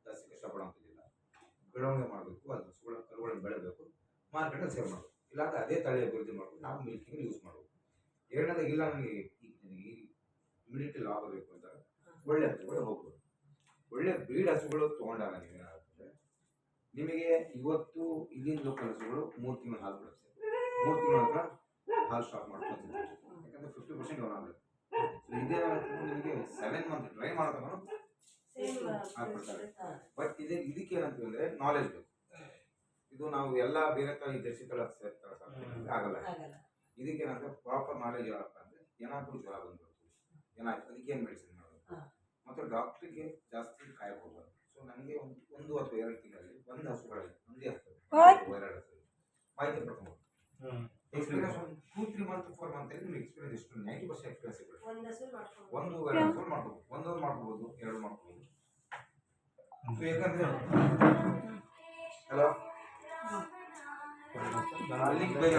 ಜಾಸ್ತಿ ಕಷ್ಟಪಡುವಂಥದ್ದಿಲ್ಲ. ಬೆಳವಣಿಗೆ ಮಾಡಬೇಕು, ಅದು ಹಸುಗಳ ಕರುಗಳನ್ನು ಬೆಳೆಬೇಕು, ಮಾರ್ಕೆಟಲ್ಲಿ ಸೇಲ್ ಮಾಡಬೇಕು. ಇಲ್ಲಾಂದರೆ ಅದೇ ತಳಿ ಅಭಿವೃದ್ಧಿ ಮಾಡಬೇಕು, ನಾವು ಮಿಲ್ಕಿಂಗ್ ಯೂಸ್ ಮಾಡಬೇಕು. ಎರಡನೇದಾಗಿ ಇಲ್ಲ ನನಗೆ ಇಮಿಡಿಯೇಟ್ಲಿ ಲಾಭ ಬೇಕು ಅಂತ ಒಳ್ಳೆ ಹಸುಗಳು ಹೋಗ್ಬೋದು. ಒಳ್ಳೆ ಬ್ರೀಡ್ ಹಸುಗಳು ತೊಗೊಂಡಾಗ ನೀವೇನಾಗುತ್ತೆ, ನಿಮಗೆ ಇವತ್ತು ಇಲ್ಲಿಂದ ಲೋಕಲ್ ಹಸುಗಳು 3 ತಿಂಗಳು ಹಾಲು ಬಿಡುತ್ತೆ. 3 ತಿಂಗಳ ನಂತರ ಹಾಲು ಸ್ಟಾಪ್ ಮಾಡ್ಕೊಂಡು, ಯಾಕಂದರೆ 50% ಡೌನ್ ಆಗಬೇಕು. ಇದೇ ನಿಮಗೆ 7 ಮಂತ್ ಟ್ರೈ ಮಾಡೋದನ್ನು ಹಾಕ್ಬಿಡ್ತಾರೆ. ಬಟ್ ಇದಕ್ಕೆ ಏನಂತೀವಿ ಅಂದರೆ ನಾಲೆಜ್ ಬೇಕು. ಇದು ನಾವು ಎಲ್ಲ ಬೇರೆ ತಳಿ ಜರ್ಸಿ ತಳ ಆಗಲ್ಲ. ಇದಕ್ಕೆ ಏನಂದ್ರೆ ಪ್ರಾಪರ್ ನಾಲೆಜ್ ಯಾರಪ್ಪ ಅಂದರೆ ಏನಾದರೂ ಜ್ವರ ಬಂದ್ಬಿಡ್ತು, ಏನಾಯ್ತು ಅದಕ್ಕೆ ಏನು ಮೆಡಿಸಿನ್ ಮಾಡಬೇಕು, ಮತ್ತು ಡಾಕ್ಟ್ರಿಗೆ ಜಾಸ್ತಿ ಕಾಯಕ್ಕೆ ಹೋಗ್ಬಾರ್ದು. ಸೊ ನನಗೆ ಒಂದು ಅಥವಾ 2 ತಿಂಗಳಲ್ಲಿ ಒಂದು ಹಸುಗಳಲ್ಲಿ ಒಂದೇ ಹಸು 2 ಹಸು ಮಾಹಿತಿ ಪಡ್ಕೊಂಡು ಎಕ್ಸ್ಪೀರಿಯನ್ಸ್ 2-3 ಮಂತ್ 4 ಮಂತಲ್ಲಿ ನಿಮ್ಗೆ ಎಕ್ಸ್ಪೀರಿಯನ್ಸ್ ಎಷ್ಟು 90% ಎಕ್ಸ್ಪೀರಿಯನ್ಸ್ ಸಿಗುತ್ತೆ. 1-2 ಹಸು ಮಾಡ್ಕೋಬೋದು, 1 ಮಾಡ್ಕೋಬೋದು, 2 ಮಾಡ್ಕೋಬೋದು. ಸೊ ಯಾಕಂದರೆ ಹಲೋ ನಾನು ಅಲ್ಲಿಗೆ ಬೇಗ